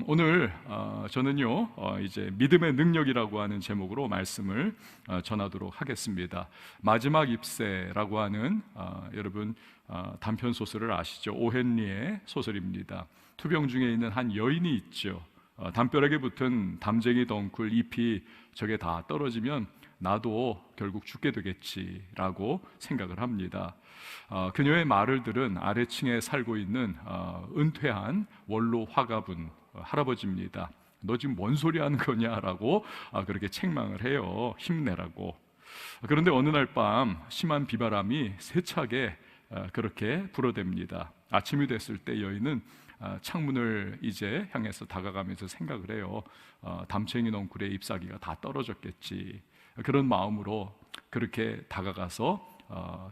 오늘 저는요 이제 믿음의 능력이라고 하는 제목으로 말씀을 전하도록 하겠습니다. 마지막 입새라고 하는 여러분 단편 소설을 아시죠? 오헨리의 소설입니다. 투병 중에 있는 한 여인이 있죠. 담벼락에 붙은 담쟁이 덩굴 잎이 저게 다 떨어지면 나도 결국 죽게 되겠지라고 생각을 합니다. 그녀의 말을 들은 아래층에 살고 있는 은퇴한 원로 화가분 할아버지입니다. 너 지금 뭔 소리 하는 거냐라고 그렇게 책망을 해요. 힘내라고. 그런데 어느 날 밤 심한 비바람이 세차게 그렇게 불어댑니다. 아침이 됐을 때 여인은 창문을 이제 향해서 다가가면서 생각을 해요. 담챙이 넝쿨의 잎사귀가 다 떨어졌겠지. 그런 마음으로 그렇게 다가가서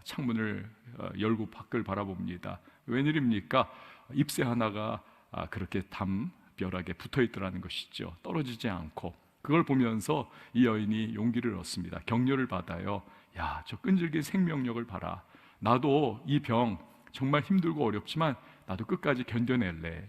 창문을 열고 밖을 바라봅니다. 웬일입니까? 잎새 하나가 그렇게 담벼락에 붙어있더라는 것이죠. 떨어지지 않고. 그걸 보면서 이 여인이 용기를 얻습니다. 격려를 받아요. 야, 저 끈질긴 생명력을 봐라. 나도 이 병 정말 힘들고 어렵지만 나도 끝까지 견뎌낼래.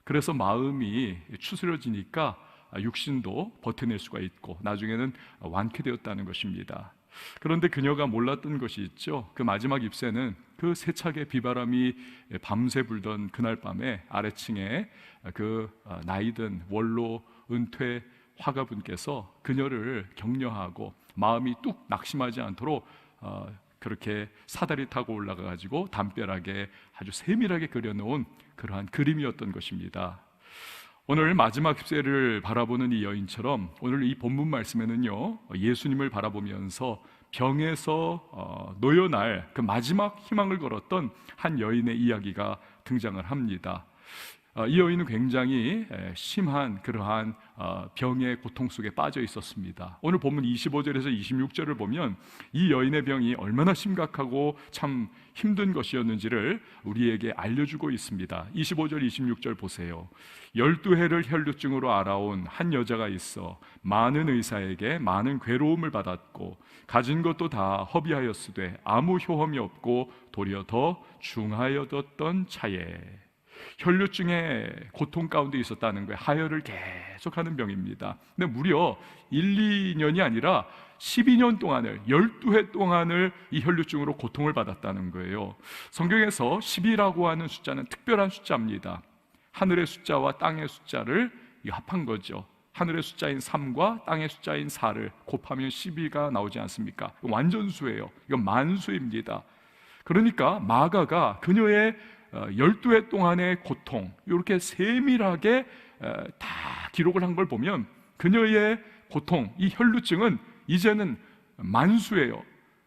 그래서 마음이 추스려지니까 육신도 버텨낼 수가 있고 나중에는 완쾌되었다는 것입니다. 그런데 그녀가 몰랐던 것이 있죠. 그 마지막 잎새는 그 세차게 비바람이 밤새 불던 그날 밤에 아래층에 그 나이든 원로 은퇴 화가분께서 그녀를 격려하고 마음이 뚝 낙심하지 않도록 그렇게 사다리 타고 올라가 가지고 담벼락에 아주 세밀하게 그려놓은 그러한 그림이었던 것입니다. 오늘 마지막 잎새를 바라보는 이 여인처럼 오늘 이 본문 말씀에는요 예수님을 바라보면서 병에서 놓여날 그 마지막 희망을 걸었던 한 여인의 이야기가 등장을 합니다. 이 여인은 굉장히 심한 그러한 병의 고통 속에 빠져 있었습니다. 오늘 본문 25절에서 26절을 보면 이 여인의 병이 얼마나 심각하고 참 힘든 것이었는지를 우리에게 알려주고 있습니다. 25절 26절 보세요. 12해를 혈루증으로 앓아온 한 여자가 있어 많은 의사에게 많은 괴로움을 받았고 가진 것도 다 허비하였으되 아무 효험이 없고 도리어 더 중하여졌던 차에. 혈루증의 고통 가운데 있었다는 거예요. 하혈을 계속하는 병입니다. 근데 무려 1, 2년이 아니라 12년 동안을 12해 동안을 이 혈루증으로 고통을 받았다는 거예요. 성경에서 10이라고 하는 숫자는 특별한 숫자입니다. 하늘의 숫자와 땅의 숫자를 합한 거죠. 하늘의 숫자인 3과 땅의 숫자인 4를 곱하면 12가 나오지 않습니까? 완전수예요. 이건 만수입니다. 그러니까 마가가 그녀의 12해 동안의 고통 이렇게 세밀하게 다 기록을 한 걸 보면 그녀의 고통, 이 혈루증은 이제는 만수예요.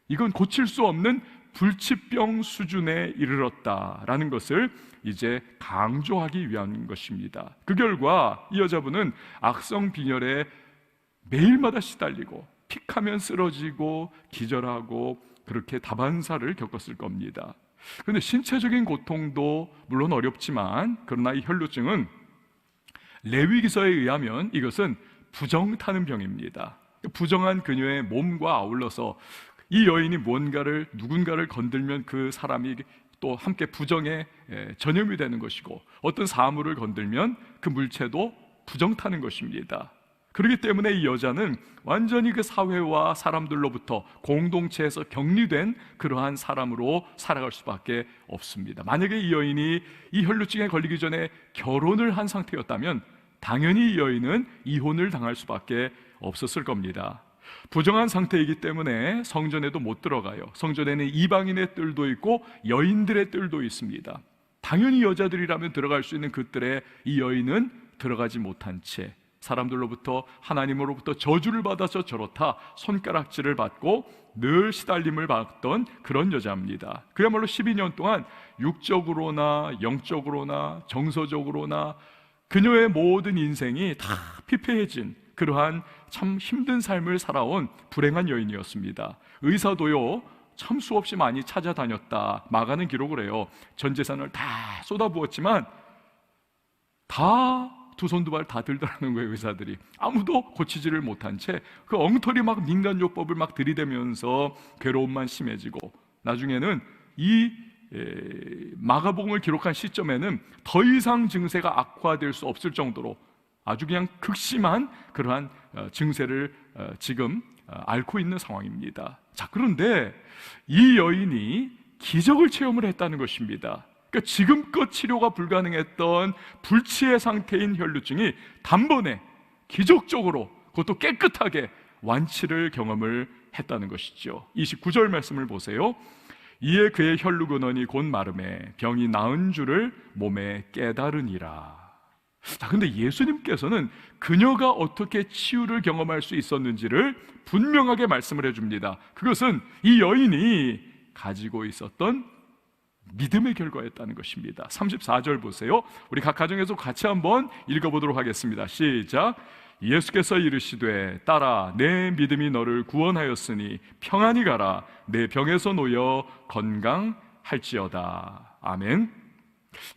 이건 고칠 수 없는 불치병 수준에 이르렀다라는 것을 이제 강조하기 위한 것입니다. 그 결과 이 여자분은 악성 빈혈에 매일마다 시달리고 픽하면 쓰러지고 기절하고 그렇게 다반사를 겪었을 겁니다. 그런데 신체적인 고통도 물론 어렵지만 그러나 이 혈루증은 레위기서에 의하면 이것은 부정타는 병입니다. 부정한 그녀의 몸과 아울러서 이 여인이 누군가를 건들면 그 사람이 또 함께 부정에 전염이 되는 것이고 어떤 사물을 건들면 그 물체도 부정타는 것입니다. 그렇기 때문에 이 여자는 완전히 그 사회와 사람들로부터 공동체에서 격리된 그러한 사람으로 살아갈 수밖에 없습니다. 만약에 이 여인이 이 혈루증에 걸리기 전에 결혼을 한 상태였다면 당연히 이 여인은 이혼을 당할 수밖에 없었을 겁니다. 부정한 상태이기 때문에 성전에도 못 들어가요. 성전에는 이방인의 뜰도 있고 여인들의 뜰도 있습니다. 당연히 여자들이라면 들어갈 수 있는 그 뜰에 이 여인은 들어가지 못한 채 사람들로부터 하나님으로부터 저주를 받아서 저렇다 손가락질을 받고 늘 시달림을 받던 그런 여자입니다. 그야말로 12년 동안 육적으로나 영적으로나 정서적으로나 그녀의 모든 인생이 다 피폐해진 그러한 참 힘든 삶을 살아온 불행한 여인이었습니다. 의사도요 참 수없이 많이 찾아다녔다. 마가는 기록을 해요. 전 재산을 다 쏟아부었지만 다 두 손 두 발 다 들더라는 거예요. 의사들이 아무도 고치지를 못한 채 그 엉터리 막 민간요법을 막 들이대면서 괴로움만 심해지고 나중에는 이 마가복음을 기록한 시점에는 더 이상 증세가 악화될 수 없을 정도로 아주 그냥 극심한 그러한 증세를 지금 앓고 있는 상황입니다. 자, 그런데 이 여인이 기적을 체험을 했다는 것입니다. 그러니까 지금껏 치료가 불가능했던 불치의 상태인 혈루증이 단번에 기적적으로 그것도 깨끗하게 완치를 경험을 했다는 것이죠. 29절 말씀을 보세요. 이에 그의 혈루 근원이 곧 마름에 병이 나은 줄을 몸에 깨달으니라. 자, 근데 예수님께서는 그녀가 어떻게 치유를 경험할 수 있었는지를 분명하게 말씀을 해줍니다. 그것은 이 여인이 가지고 있었던 믿음의 결과였다는 것입니다. 34절 보세요. 우리 각 가정에서 같이 한번 읽어보도록 하겠습니다. 시작. 예수께서 이르시되 딸아 내 믿음이 너를 구원하였으니 평안히 가라 내 병에서 놓여 건강할지어다. 아멘.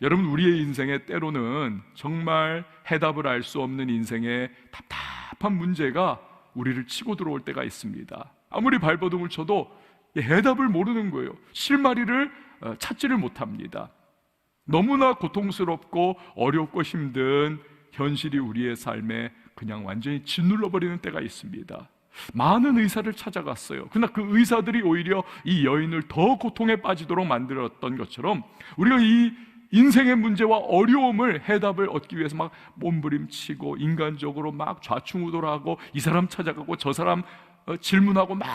여러분, 우리의 인생에 때로는 정말 해답을 알 수 없는 인생의 답답한 문제가 우리를 치고 들어올 때가 있습니다. 아무리 발버둥을 쳐도 해답을 모르는 거예요. 실마리를 찾지를 못합니다. 너무나 고통스럽고 어렵고 힘든 현실이 우리의 삶에 그냥 완전히 짓눌러버리는 때가 있습니다. 많은 의사를 찾아갔어요. 그러나 그 의사들이 오히려 이 여인을 더 고통에 빠지도록 만들었던 것처럼 우리가 이 인생의 문제와 어려움을 해답을 얻기 위해서 막 몸부림치고 인간적으로 막 좌충우돌하고 이 사람 찾아가고 저 사람 질문하고 막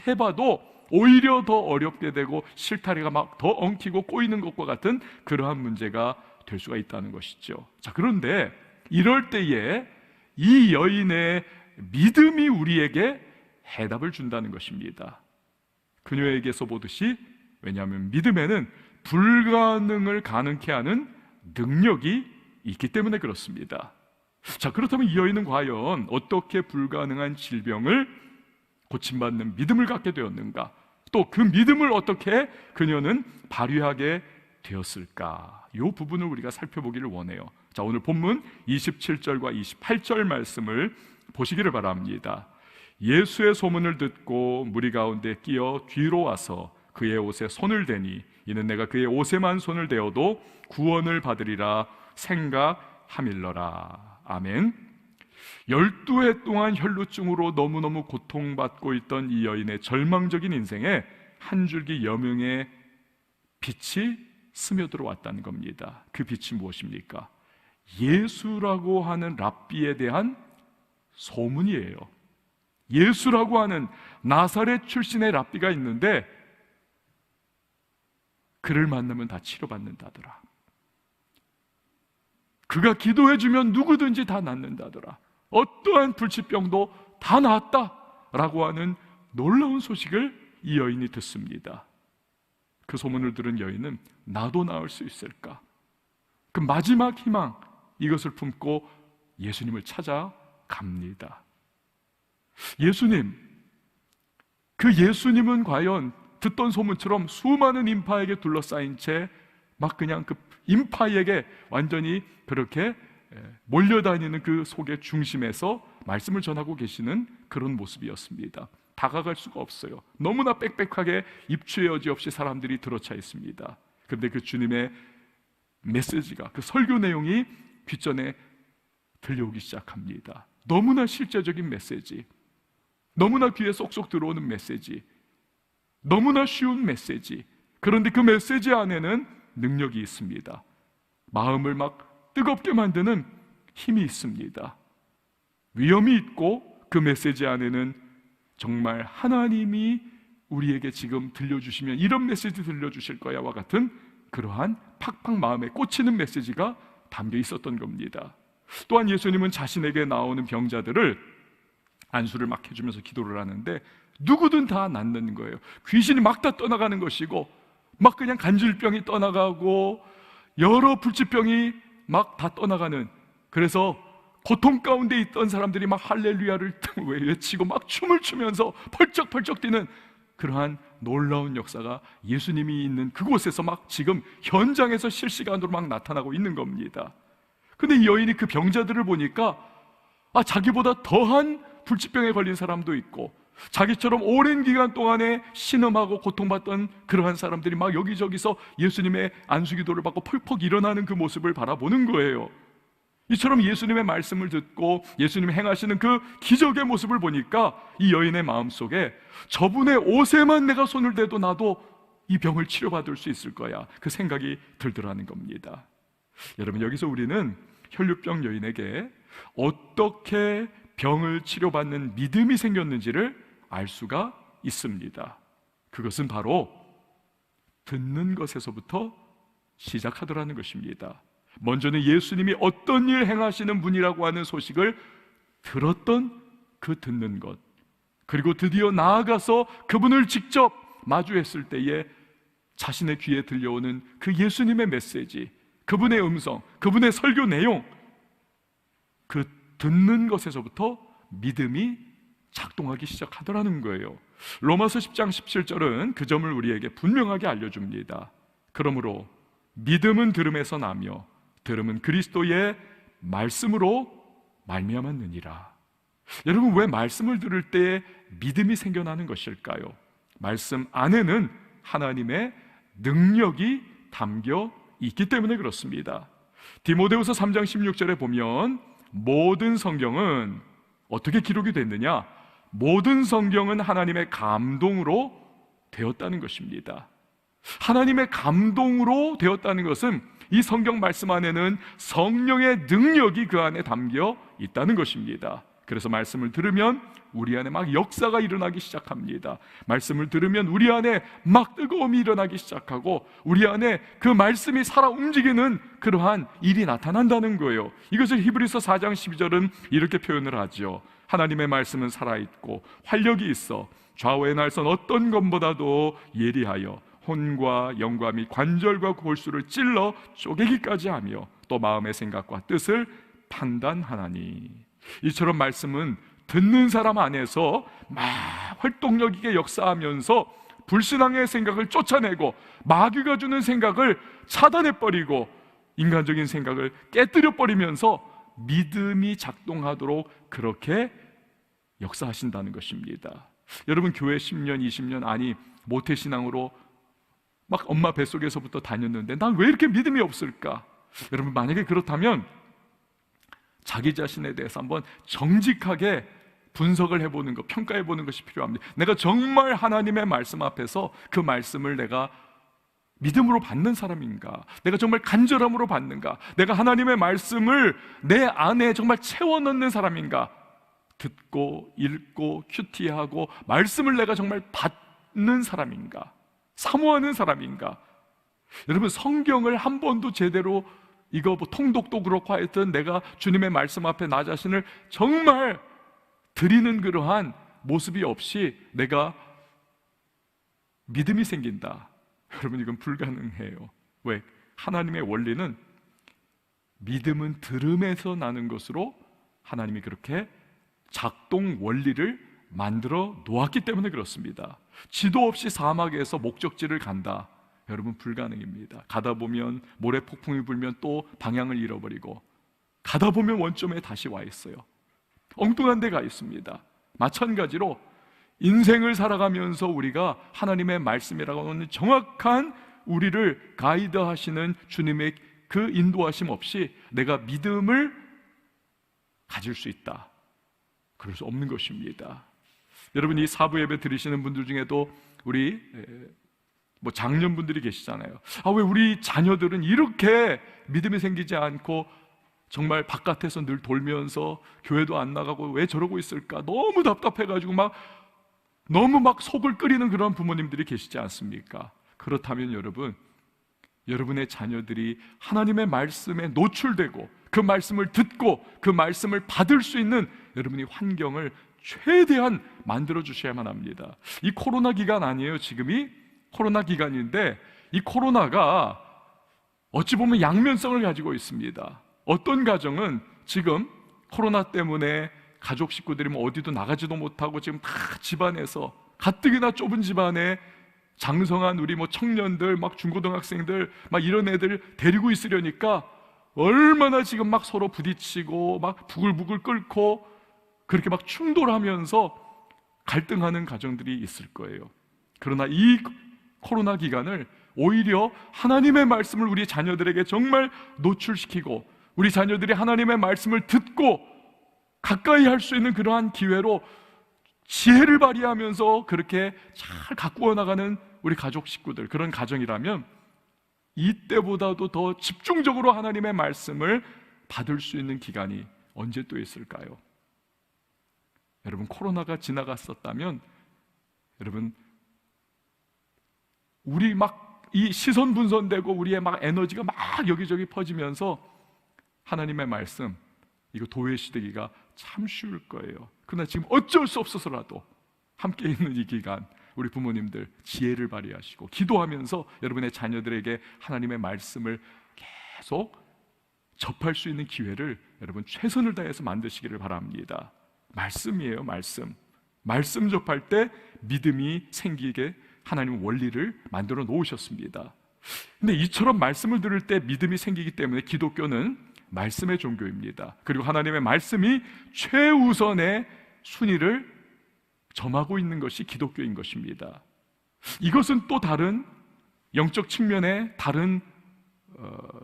해봐도 오히려 더 어렵게 되고 실타래가 막 더 엉키고 꼬이는 것과 같은 그러한 문제가 될 수가 있다는 것이죠. 자, 그런데 이럴 때에 이 여인의 믿음이 우리에게 해답을 준다는 것입니다. 그녀에게서 보듯이, 왜냐하면 믿음에는 불가능을 가능케 하는 능력이 있기 때문에 그렇습니다. 자, 그렇다면 이 여인은 과연 어떻게 불가능한 질병을 고침받는 믿음을 갖게 되었는가? 또 그 믿음을 어떻게 그녀는 발휘하게 되었을까? 이 부분을 우리가 살펴보기를 원해요. 자, 오늘 본문 27절과 28절 말씀을 보시기를 바랍니다. 예수의 소문을 듣고 무리 가운데 끼어 뒤로 와서 그의 옷에 손을 대니 이는 내가 그의 옷에만 손을 대어도 구원을 받으리라 생각함일러라. 아멘. 12해 동안 혈루증으로 너무너무 고통받고 있던 이 여인의 절망적인 인생에 한 줄기 여명의 빛이 스며들어 왔다는 겁니다. 그 빛이 무엇입니까? 예수라고 하는 랍비에 대한 소문이에요. 예수라고 하는 나사렛 출신의 랍비가 있는데 그를 만나면 다 치료받는다더라. 그가 기도해주면 누구든지 다 낫는다더라. 어떠한 불치병도 다 나았다라고 하는 놀라운 소식을 이 여인이 듣습니다. 그 소문을 들은 여인은 나도 나을 수 있을까? 그 마지막 희망, 이것을 품고 예수님을 찾아갑니다. 예수님, 그 예수님은 과연 듣던 소문처럼 수많은 인파에게 둘러싸인 채 막 그냥 그 인파에게 완전히 그렇게 몰려다니는 그 속의 중심에서 말씀을 전하고 계시는 그런 모습이었습니다. 다가갈 수가 없어요. 너무나 빽빽하게 입추의 여지 없이 사람들이 들어차 있습니다. 그런데 그 주님의 메시지가, 그 설교 내용이 귓전에 들려오기 시작합니다. 너무나 실제적인 메시지, 너무나 귀에 쏙쏙 들어오는 메시지, 너무나 쉬운 메시지. 그런데 그 메시지 안에는 능력이 있습니다. 마음을 막 뜨겁게 만드는 힘이 있습니다. 위험이 있고 그 메시지 안에는 정말 하나님이 우리에게 지금 들려주시면 이런 메시지 들려주실 거야와 같은 그러한 팍팍 마음에 꽂히는 메시지가 담겨 있었던 겁니다. 또한 예수님은 자신에게 나오는 병자들을 안수를 막 해주면서 기도를 하는데 누구든 다 낫는 거예요. 귀신이 막 다 떠나가는 것이고 막 그냥 간질병이 떠나가고 여러 불치병이 막 다 떠나가는, 그래서 고통 가운데 있던 사람들이 막 할렐루야를 외치고 막 춤을 추면서 펄쩍펄쩍 뛰는 그러한 놀라운 역사가 예수님이 있는 그곳에서 막 지금 현장에서 실시간으로 막 나타나고 있는 겁니다. 근데 이 여인이 그 병자들을 보니까 자기보다 더한 불치병에 걸린 사람도 있고 자기처럼 오랜 기간 동안에 신음하고 고통받던 그러한 사람들이 막 여기저기서 예수님의 안수기도를 받고 펄펄 일어나는 그 모습을 바라보는 거예요. 이처럼 예수님의 말씀을 듣고 예수님이 행하시는 그 기적의 모습을 보니까 이 여인의 마음속에 저분의 옷에만 내가 손을 대도 나도 이 병을 치료받을 수 있을 거야, 그 생각이 들더라는 겁니다. 여러분, 여기서 우리는 혈류병 여인에게 어떻게 병을 치료받는 믿음이 생겼는지를 알 수가 있습니다. 그것은 바로 듣는 것에서부터 시작하더라는 것입니다. 먼저는 예수님이 어떤 일 행하시는 분이라고 하는 소식을 들었던 그 듣는 것, 그리고 드디어 나아가서 그분을 직접 마주했을 때에 자신의 귀에 들려오는 그 예수님의 메시지, 그분의 음성, 그분의 설교 내용, 그 듣는 것에서부터 믿음이 작동하기 시작하더라는 거예요. 로마서 10장 17절은 그 점을 우리에게 분명하게 알려줍니다. 그러므로 믿음은 들음에서 나며 들음은 그리스도의 말씀으로 말미암았느니라. 여러분, 왜 말씀을 들을 때 믿음이 생겨나는 것일까요? 말씀 안에는 하나님의 능력이 담겨 있기 때문에 그렇습니다. 디모데후서 3장 16절에 보면 모든 성경은 어떻게 기록이 됐느냐? 모든 성경은 하나님의 감동으로 되었다는 것입니다. 하나님의 감동으로 되었다는 것은 이 성경 말씀 안에는 성령의 능력이 그 안에 담겨 있다는 것입니다. 그래서 말씀을 들으면 우리 안에 막 역사가 일어나기 시작합니다. 말씀을 들으면 우리 안에 막 뜨거움이 일어나기 시작하고 우리 안에 그 말씀이 살아 움직이는 그러한 일이 나타난다는 거예요. 이것을 히브리서 4장 12절은 이렇게 표현을 하죠. 하나님의 말씀은 살아있고 활력이 있어 좌우의 날선 어떤 것보다도 예리하여 혼과 영과 및 관절과 골수를 찔러 쪼개기까지 하며 또 마음의 생각과 뜻을 판단하나니. 이처럼 말씀은 듣는 사람 안에서 막 활동력 있게 역사하면서 불신앙의 생각을 쫓아내고 마귀가 주는 생각을 차단해버리고 인간적인 생각을 깨뜨려버리면서 믿음이 작동하도록 그렇게 역사하신다는 것입니다. 여러분, 교회 10년, 20년, 아니 모태신앙으로 막 엄마 뱃속에서부터 다녔는데 난 왜 이렇게 믿음이 없을까? 여러분, 만약에 그렇다면 자기 자신에 대해서 한번 정직하게 분석을 해보는 것, 평가해보는 것이 필요합니다. 내가 정말 하나님의 말씀 앞에서 그 말씀을 내가 믿음으로 받는 사람인가? 내가 정말 간절함으로 받는가? 내가 하나님의 말씀을 내 안에 정말 채워넣는 사람인가? 듣고 읽고 큐티하고 말씀을 내가 정말 받는 사람인가? 사모하는 사람인가? 여러분, 성경을 한 번도 제대로 이거 뭐 통독도 그렇고 하여튼 내가 주님의 말씀 앞에 나 자신을 정말 드리는 그러한 모습이 없이 내가 믿음이 생긴다. 여러분, 이건 불가능해요. 왜? 하나님의 원리는 믿음은 들음에서 나는 것으로 하나님이 그렇게 작동 원리를 만들어 놓았기 때문에 그렇습니다. 지도 없이 사막에서 목적지를 간다. 여러분, 불가능입니다. 가다 보면 모래 폭풍이 불면 또 방향을 잃어버리고 가다 보면 원점에 다시 와 있어요. 엉뚱한 데 가 있습니다. 마찬가지로 인생을 살아가면서 우리가 하나님의 말씀이라고 하는 정확한 우리를 가이드하시는 주님의 그 인도하심 없이 내가 믿음을 가질 수 있다, 그럴 수 없는 것입니다. 여러분, 이 사부 예배 들으시는 분들 중에도 우리 뭐 장년분들이 계시잖아요. 왜 우리 자녀들은 이렇게 믿음이 생기지 않고 정말 바깥에서 늘 돌면서 교회도 안 나가고 왜 저러고 있을까? 너무 답답해가지고 너무 속을 끓이는 그런 부모님들이 계시지 않습니까? 그렇다면 여러분, 여러분의 자녀들이 하나님의 말씀에 노출되고 그 말씀을 듣고 그 말씀을 받을 수 있는 여러분이 환경을 최대한 만들어 주셔야만 합니다. 이 코로나 기간 아니에요. 지금이 코로나 기간인데 이 코로나가 어찌 보면 양면성을 가지고 있습니다. 어떤 가정은 지금 코로나 때문에 가족 식구들이 어디도 나가지도 못하고 지금 다 집안에서 가뜩이나 좁은 집안에 장성한 우리 청년들, 중고등학생들 이런 애들 데리고 있으려니까 얼마나 지금 서로 부딪히고 부글부글 끓고 그렇게 충돌하면서 갈등하는 가정들이 있을 거예요. 그러나 이 코로나 기간을 오히려 하나님의 말씀을 우리 자녀들에게 정말 노출시키고 우리 자녀들이 하나님의 말씀을 듣고 가까이 할 수 있는 그러한 기회로 지혜를 발휘하면서 그렇게 잘 가꾸어 나가는 우리 가족 식구들, 그런 가정이라면 이때보다도 더 집중적으로 하나님의 말씀을 받을 수 있는 기간이 언제 또 있을까요? 여러분, 코로나가 지나갔었다면 여러분, 우리 막 이 시선 분산되고 우리의 막 에너지가 막 여기저기 퍼지면서 하나님의 말씀, 이거 도외시되기가 참 쉬울 거예요. 그러나 지금 어쩔 수 없어서라도 함께 있는 이 기간, 우리 부모님들 지혜를 발휘하시고 기도하면서 여러분의 자녀들에게 하나님의 말씀을 계속 접할 수 있는 기회를 여러분 최선을 다해서 만드시기를 바랍니다. 말씀이에요, 말씀. 말씀 접할 때 믿음이 생기게 하나님 원리를 만들어 놓으셨습니다. 근데 이처럼 말씀을 들을 때 믿음이 생기기 때문에 기독교는 말씀의 종교입니다. 그리고 하나님의 말씀이 최우선의 순위를 점하고 있는 것이 기독교인 것입니다. 이것은 또 다른 영적 측면의 다른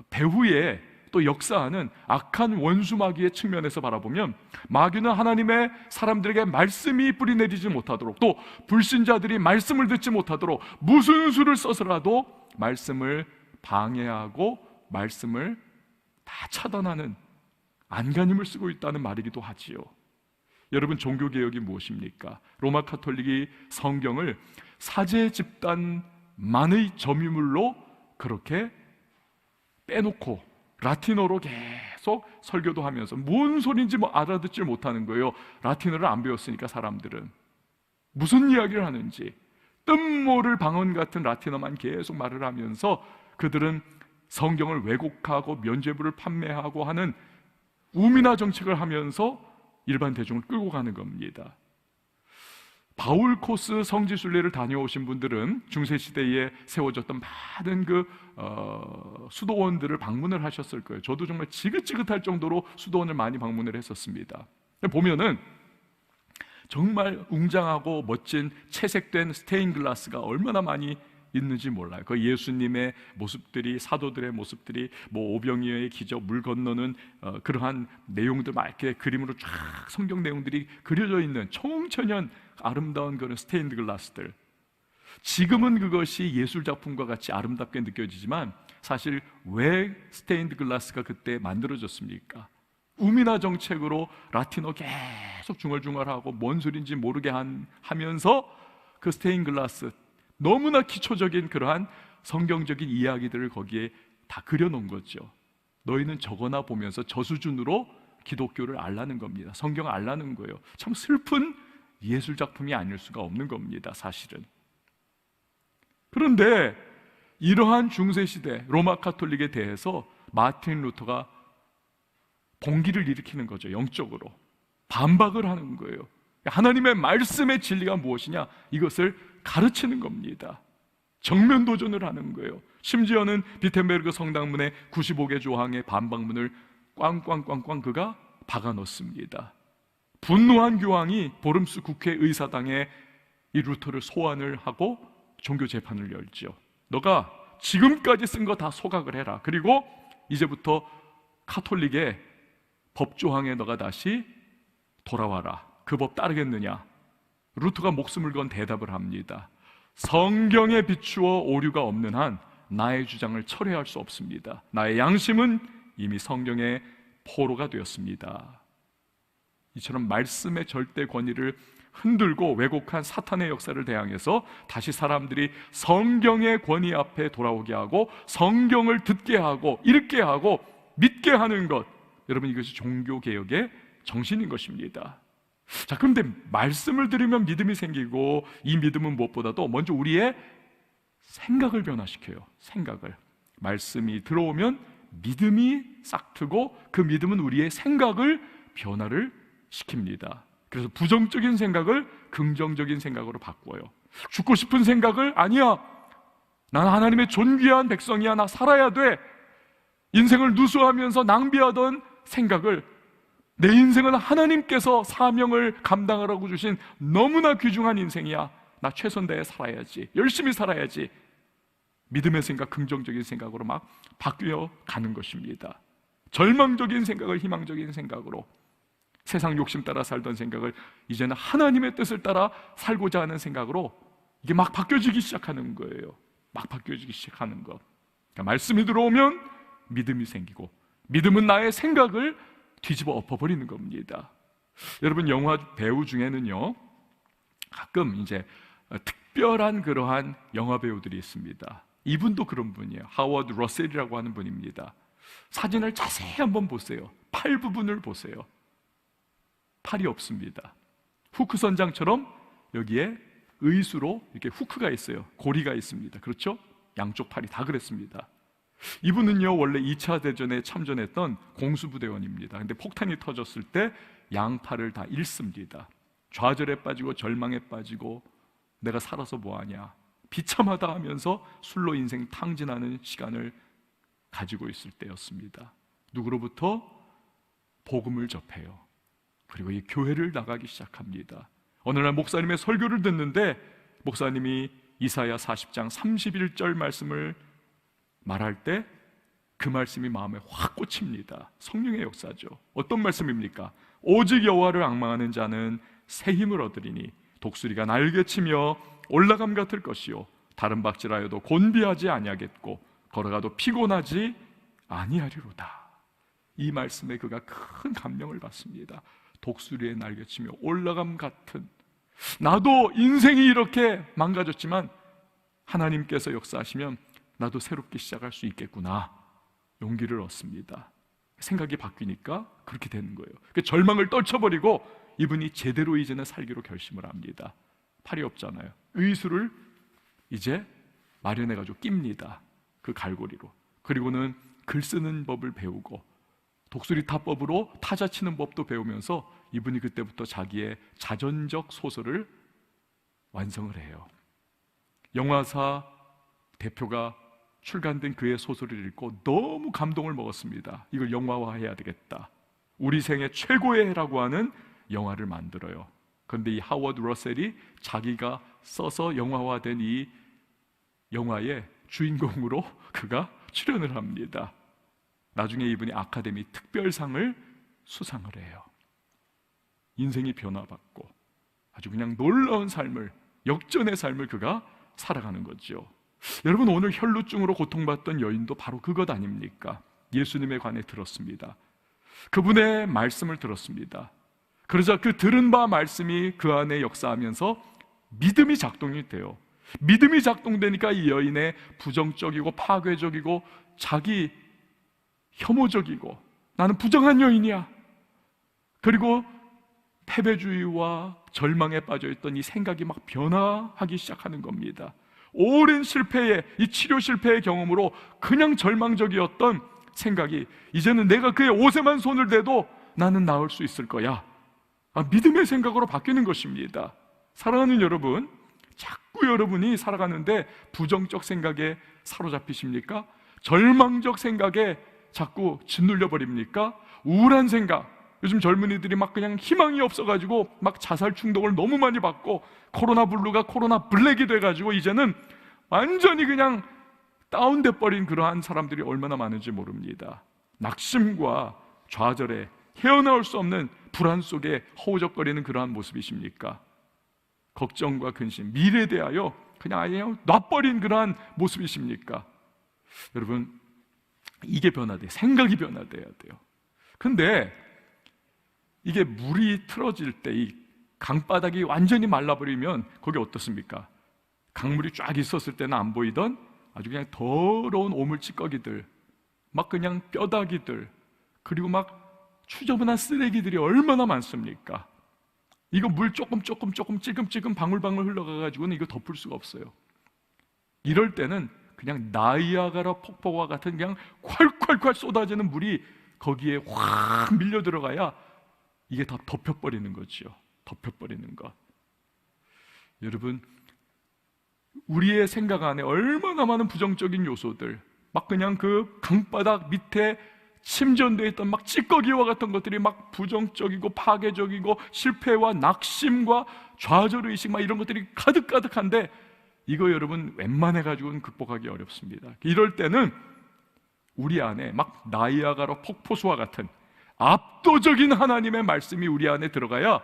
배후의 또 역사하는 악한 원수 마귀의 측면에서 바라보면 마귀는 하나님의 사람들에게 말씀이 뿌리내리지 못하도록, 또 불신자들이 말씀을 듣지 못하도록 무슨 수를 써서라도 말씀을 방해하고 말씀을 다 차단하는 안간힘을 쓰고 있다는 말이기도 하지요. 여러분, 종교개혁이 무엇입니까? 로마 카톨릭이 성경을 사제 집단만의 점유물로 그렇게 빼놓고 라틴어로 계속 설교도 하면서 뭔 소리인지 알아듣지 못하는 거예요. 라틴어를 안 배웠으니까 사람들은 무슨 이야기를 하는지 뜻모를 방언 같은 라틴어만 계속 말을 하면서 그들은 성경을 왜곡하고 면죄부를 판매하고 하는 우민화 정책을 하면서 일반 대중을 끌고 가는 겁니다. 바울 코스 성지순례를 다녀오신 분들은 중세시대에 세워졌던 많은 수도원들을 방문을 하셨을 거예요. 저도 정말 지긋지긋할 정도로 수도원을 많이 방문을 했었습니다. 보면은 정말 웅장하고 멋진 채색된 스테인글라스가 얼마나 많이 있는지 몰라요. 그 예수님의 모습들이, 사도들의 모습들이, 오병이어의 기적, 물 건너는 그러한 내용들 막 이렇게 그림으로 쫙 성경 내용들이 그려져 있는 청천연 아름다운 그런 스테인드 글라스들. 지금은 그것이 예술 작품과 같이 아름답게 느껴지지만 사실 왜 스테인드 글라스가 그때 만들어졌습니까? 우민화 정책으로 라틴어 계속 중얼중얼하고 뭔 소리인지 모르게 하면서 그 스테인 글라스, 너무나 기초적인 그러한 성경적인 이야기들을 거기에 다 그려놓은 거죠. 너희는 저거나 보면서 저 수준으로 기독교를 알라는 겁니다. 성경을 알라는 거예요. 참 슬픈 예술작품이 아닐 수가 없는 겁니다, 사실은. 그런데 이러한 중세시대 로마 카톨릭에 대해서 마틴 루터가 봉기를 일으키는 거죠. 영적으로 반박을 하는 거예요. 하나님의 말씀의 진리가 무엇이냐, 이것을 가르치는 겁니다. 정면 도전을 하는 거예요. 심지어는 비텐베르그 성당문의 95개 조항의 반박문을 꽝꽝꽝꽝 그가 박아 넣습니다. 분노한 교황이 보름스 국회의사당에 이 루터를 소환을 하고 종교 재판을 열죠. 너가 지금까지 쓴 거 다 소각을 해라. 그리고 이제부터 카톨릭의 법조항에 너가 다시 돌아와라. 그 법 따르겠느냐? 루터가 목숨을 건 대답을 합니다. 성경에 비추어 오류가 없는 한 나의 주장을 철회할 수 없습니다. 나의 양심은 이미 성경의 포로가 되었습니다. 이처럼 말씀의 절대 권위를 흔들고 왜곡한 사탄의 역사를 대항해서 다시 사람들이 성경의 권위 앞에 돌아오게 하고 성경을 듣게 하고 읽게 하고 믿게 하는 것, 여러분, 이것이 종교개혁의 정신인 것입니다. 자, 그런데 말씀을 들으면 믿음이 생기고 이 믿음은 무엇보다도 먼저 우리의 생각을 변화시켜요. 생각을. 말씀이 들어오면 믿음이 싹트고 그 믿음은 우리의 생각을 변화를 시킵니다. 그래서 부정적인 생각을 긍정적인 생각으로 바꿔요. 죽고 싶은 생각을 아니야, 난 하나님의 존귀한 백성이야, 나 살아야 돼, 인생을 누수하면서 낭비하던 생각을 내 인생은 하나님께서 사명을 감당하라고 주신 너무나 귀중한 인생이야. 나 최선 다해 살아야지, 열심히 살아야지. 믿음의 생각, 긍정적인 생각으로 막 바뀌어 가는 것입니다. 절망적인 생각을 희망적인 생각으로, 세상 욕심 따라 살던 생각을 이제는 하나님의 뜻을 따라 살고자 하는 생각으로 이게 막 바뀌어지기 시작하는 거예요. 막 바뀌어지기 시작하는 것. 그러니까 말씀이 들어오면 믿음이 생기고, 믿음은 나의 생각을 뒤집어 엎어버리는 겁니다. 여러분, 영화 배우 중에는요, 가끔 이제 특별한 그러한 영화 배우들이 있습니다. 이분도 그런 분이에요. 하워드 러셀이라고 하는 분입니다. 사진을 자세히 한번 보세요. 팔 부분을 보세요. 팔이 없습니다. 후크 선장처럼 여기에 의수로 이렇게 후크가 있어요. 고리가 있습니다. 그렇죠? 양쪽 팔이 다 그랬습니다. 이분은요, 원래 2차 대전에 참전했던 공수부대원입니다. 근데 폭탄이 터졌을 때 양팔을 다 잃습니다. 좌절에 빠지고 절망에 빠지고 내가 살아서 뭐하냐, 비참하다 하면서 술로 인생 탕진하는 시간을 가지고 있을 때였습니다. 누구로부터? 복음을 접해요. 그리고 이 교회를 나가기 시작합니다. 어느 날 목사님의 설교를 듣는데 목사님이 이사야 40장 31절 말씀을 말할 때 그 말씀이 마음에 확 꽂힙니다. 성령의 역사죠. 어떤 말씀입니까? 오직 여호와를 앙망하는 자는 새 힘을 얻으리니 독수리가 날개치며 올라감 같을 것이요 다른 박질하여도 곤비하지 아니하겠고 걸어가도 피곤하지 아니하리로다. 이 말씀에 그가 큰 감명을 받습니다. 독수리의 날개치며 올라감 같은, 나도 인생이 이렇게 망가졌지만 하나님께서 역사하시면 나도 새롭게 시작할 수 있겠구나, 용기를 얻습니다. 생각이 바뀌니까 그렇게 되는 거예요. 절망을 떨쳐버리고 이분이 제대로 이제는 살기로 결심을 합니다. 팔이 없잖아요. 의수를 이제 마련해가지고 낍니다. 그 갈고리로. 그리고는 글 쓰는 법을 배우고 독수리 타법으로 타자 치는 법도 배우면서 이분이 그때부터 자기의 자전적 소설을 완성을 해요. 영화사 대표가 출간된 그의 소설을 읽고 너무 감동을 먹었습니다. 이걸 영화화해야 되겠다. 우리 생애 최고의 해라고 하는 영화를 만들어요. 그런데 이 하워드 러셀이 자기가 써서 영화화된 이 영화의 주인공으로 그가 출연을 합니다. 나중에 이분이 아카데미 특별상을 수상을 해요. 인생이 변화받고 아주 그냥 놀라운 삶을, 역전의 삶을 그가 살아가는 거죠. 여러분, 오늘 혈루증으로 고통받던 여인도 바로 그것 아닙니까? 예수님에 관해 들었습니다. 그분의 말씀을 들었습니다. 그러자 그 들은 바 말씀이 그 안에 역사하면서 믿음이 작동이 돼요. 믿음이 작동되니까 이 여인의 부정적이고 파괴적이고 자기 혐오적이고 나는 부정한 여인이야, 그리고 패배주의와 절망에 빠져있던 이 생각이 막 변화하기 시작하는 겁니다. 오랜 실패의, 이 치료 실패의 경험으로 그냥 절망적이었던 생각이 이제는 내가 그의 옷에만 손을 대도 나는 나을 수 있을 거야, 믿음의 생각으로 바뀌는 것입니다. 사랑하는 여러분, 자꾸 여러분이 살아가는데 부정적 생각에 사로잡히십니까? 절망적 생각에 자꾸 짓눌려 버립니까? 우울한 생각, 요즘 젊은이들이 막 그냥 희망이 없어가지고 막 자살 충동을 너무 많이 받고 코로나 블루가 코로나 블랙이 돼가지고 이제는 완전히 그냥 다운돼 버린 그러한 사람들이 얼마나 많은지 모릅니다. 낙심과 좌절에 헤어나올 수 없는 불안 속에 허우적거리는 그러한 모습이십니까? 걱정과 근심, 미래에 대하여 그냥 아예 놔버린 그러한 모습이십니까? 여러분, 이게 변화돼요. 생각이 변화돼야 돼요. 근데 이게 물이 틀어질 때 이 강바닥이 완전히 말라버리면 거기 어떻습니까? 강물이 쫙 있었을 때는 안 보이던 아주 그냥 더러운 오물찌꺼기들, 막 그냥 뼈다귀들, 그리고 막 추저분한 쓰레기들이 얼마나 많습니까? 이거 물 조금 찔끔찔끔 방울방울 흘러가가지고는 이거 덮을 수가 없어요. 이럴 때는 그냥 나이아가라 폭포와 같은 그냥 콸콸콸 쏟아지는 물이 거기에 확 밀려 들어가야 이게 다 덮여버리는 거죠. 덮여버리는 것. 여러분, 우리의 생각 안에 얼마나 많은 부정적인 요소들, 막 그냥 그 강바닥 밑에 침전되어 있던 막 찌꺼기와 같은 것들이 막 부정적이고 파괴적이고 실패와 낙심과 좌절의식 막 이런 것들이 가득가득한데, 이거 여러분 웬만해 가지고는 극복하기 어렵습니다. 이럴 때는 우리 안에 막 나이아가라 폭포수와 같은 압도적인 하나님의 말씀이 우리 안에 들어가야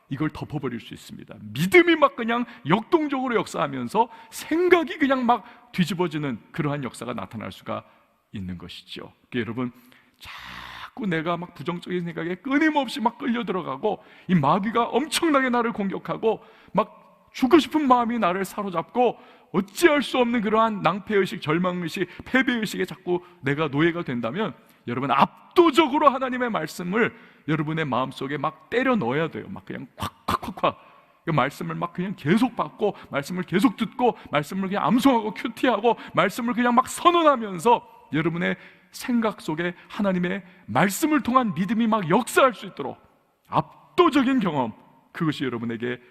이걸 덮어버릴 수 있습니다. 믿음이 막 그냥 역동적으로 역사하면서 생각이 그냥 막 뒤집어지는 그러한 역사가 나타날 수가 있는 것이죠. 그러니까 여러분, 자꾸 내가 막 부정적인 생각에 끊임없이 막 끌려 들어가고, 이 마귀가 엄청나게 나를 공격하고 막 죽고 싶은 마음이 나를 사로잡고, 어찌할 수 없는 그러한 낭패의식, 절망의식, 패배의식에 자꾸 내가 노예가 된다면, 여러분 압도적으로 하나님의 말씀을 여러분의 마음속에 막 때려 넣어야 돼요. 막 그냥 콱콱콱콱 그 말씀을 막 그냥 계속 받고, 말씀을 계속 듣고, 말씀을 그냥 암송하고 큐티하고, 말씀을 그냥 막 선언하면서 여러분의 생각 속에 하나님의 말씀을 통한 믿음이 막 역사할 수 있도록 압도적인 경험, 그것이 여러분에게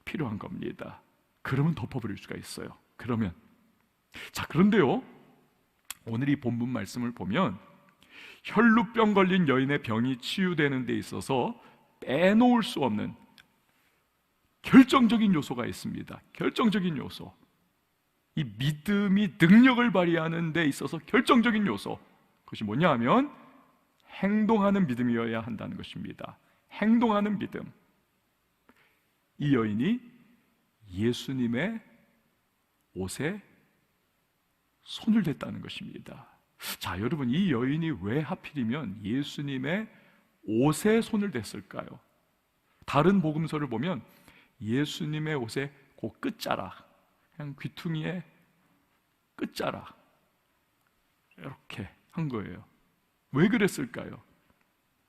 필요한 겁니다. 그러면 덮어버릴 수가 있어요. 그러면 그런데요, 오늘 이 본문 말씀을 보면 혈루병 걸린 여인의 병이 치유되는 데 있어서 빼놓을 수 없는 결정적인 요소가 있습니다. 결정적인 요소, 이 믿음이 능력을 발휘하는 데 있어서 결정적인 요소, 그것이 뭐냐 하면 행동하는 믿음이어야 한다는 것입니다. 행동하는 믿음. 이 여인이 예수님의 옷에 손을 댔다는 것입니다. 자, 여러분, 이 여인이 왜 하필이면 예수님의 옷에 손을 댔을까요? 다른 복음서를 보면 예수님의 옷의 그 끝자락, 그냥 귀퉁이의 끝자락 이렇게 한 거예요. 왜 그랬을까요?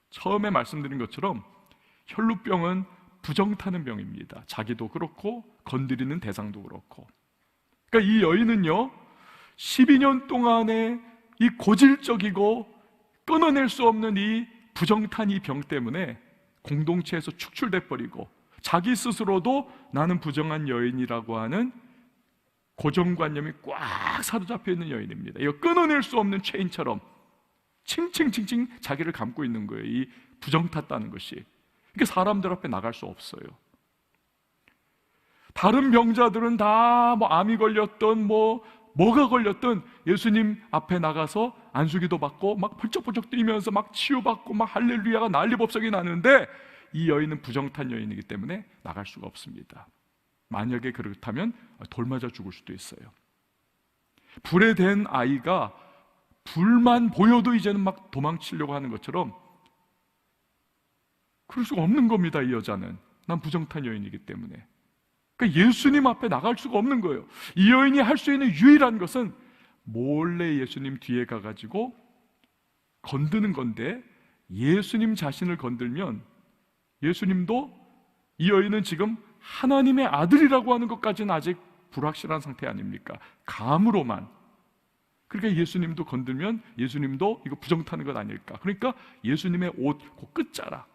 처음에 말씀드린 것처럼 혈루병은 부정타는 병입니다. 자기도 그렇고 건드리는 대상도 그렇고. 그러니까 이 여인은요, 12년 동안의 이 고질적이고 끊어낼 수 없는 이 부정탄 이 병 때문에 공동체에서 축출돼 버리고, 자기 스스로도 나는 부정한 여인이라고 하는 고정관념이 꽉 사로잡혀 있는 여인입니다. 이거 끊어낼 수 없는 체인처럼 칭칭칭칭 자기를 감고 있는 거예요. 이 부정 탔다는 것이. 이게 사람들 앞에 나갈 수 없어요. 다른 병자들은 다 뭐 암이 걸렸던 뭐가 걸렸던 예수님 앞에 나가서 안수기도 받고 막 펄쩍펄쩍 뛰면서 막 치유받고 막 할렐루야가 난리법석이 나는데, 이 여인은 부정탄 여인이기 때문에 나갈 수가 없습니다. 만약에 그렇다면 돌 맞아 죽을 수도 있어요. 불에 댄 아이가 불만 보여도 이제는 막 도망치려고 하는 것처럼 그럴 수가 없는 겁니다. 이 여자는 난 부정탄 여인이기 때문에. 그러니까 예수님 앞에 나갈 수가 없는 거예요. 이 여인이 할 수 있는 유일한 것은 몰래 예수님 뒤에 가가지고 건드는 건데, 예수님 자신을 건들면 예수님도 이 여인은 지금 하나님의 아들이라고 하는 것까지는 아직 불확실한 상태 아닙니까? 감으로만. 그러니까 예수님도 건들면 예수님도 이거 부정타는 것 아닐까? 그러니까 예수님의 옷 그 끝자락,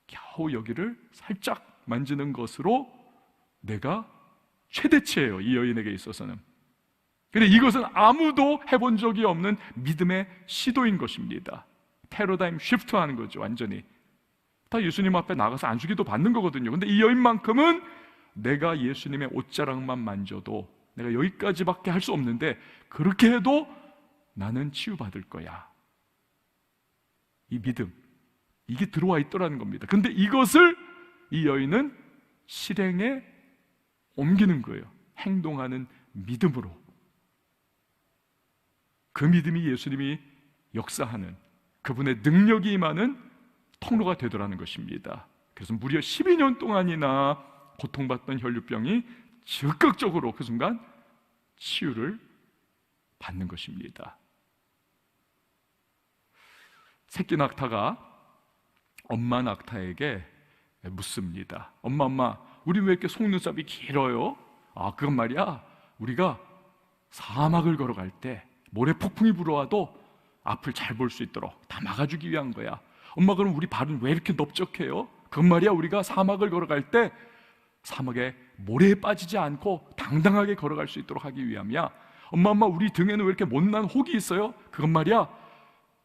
겨우 여기를 살짝 만지는 것으로 내가 최대치예요, 이 여인에게 있어서는. 그런데 이것은 아무도 해본 적이 없는 믿음의 시도인 것입니다. 패러다임 쉬프트하는 거죠. 완전히 다 예수님 앞에 나가서 안수기도 받는 거거든요. 근데 이 여인만큼은 내가 예수님의 옷자락만 만져도, 내가 여기까지밖에 할 수 없는데 그렇게 해도 나는 치유받을 거야. 이 믿음, 이게 들어와 있더라는 겁니다. 근데 이것을 이 여인은 실행에 옮기는 거예요. 행동하는 믿음으로. 그 믿음이 예수님이 역사하는, 그분의 능력이 임하는 통로가 되더라는 것입니다. 그래서 무려 12년 동안이나 고통받던 혈류병이 즉각적으로 그 순간 치유를 받는 것입니다. 새끼 낙타가 엄마 낙타에게 묻습니다. 엄마, 우리 왜 이렇게 속눈썹이 길어요? 아, 그건 말이야, 우리가 사막을 걸어갈 때 모래 폭풍이 불어와도 앞을 잘 볼 수 있도록 다 막아주기 위한 거야. 엄마, 그럼 우리 발은 왜 이렇게 넓적해요? 그건 말이야, 우리가 사막을 걸어갈 때 사막에 모래에 빠지지 않고 당당하게 걸어갈 수 있도록 하기 위함이야. 엄마, 우리 등에는 왜 이렇게 못난 혹이 있어요? 그건 말이야,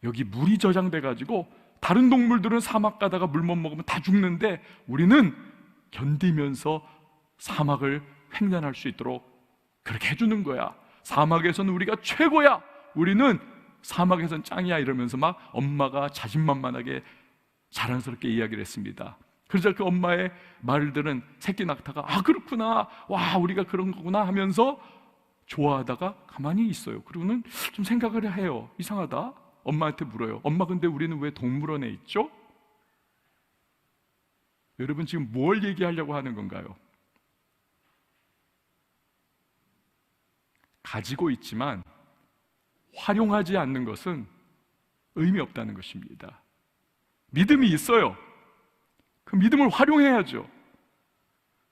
여기 물이 저장돼 가지고 다른 동물들은 사막 가다가 물 못 먹으면 다 죽는데 우리는 견디면서 사막을 횡단할 수 있도록 그렇게 해주는 거야. 사막에서는 우리가 최고야. 우리는 사막에선 짱이야. 이러면서 막 엄마가 자신만만하게 자랑스럽게 이야기를 했습니다. 그러자 그 엄마의 말을 들은 새끼 낙타가 아 그렇구나, 와 우리가 그런 거구나 하면서 좋아하다가 가만히 있어요. 그러고는 좀 생각을 해요. 이상하다. 엄마한테 물어요. 엄마 근데 우리는 왜 동물원에 있죠? 여러분 지금 뭘 얘기하려고 하는 건가요? 가지고 있지만 활용하지 않는 것은 의미 없다는 것입니다. 믿음이 있어요. 그 믿음을 활용해야죠.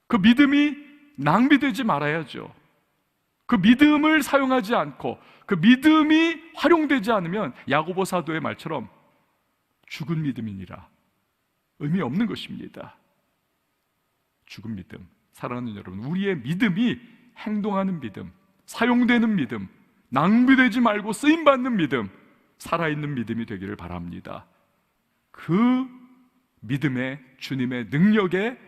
그 믿음이 낭비되지 말아야죠. 그 믿음을 사용하지 않고 그 믿음이 활용되지 않으면 야고보 사도의 말처럼 죽은 믿음이니라 의미 없는 것입니다. 죽은 믿음. 사랑하는 여러분, 우리의 믿음이 행동하는 믿음, 사용되는 믿음, 낭비되지 말고 쓰임받는 믿음, 살아있는 믿음이 되기를 바랍니다. 그 믿음의 주님의 능력의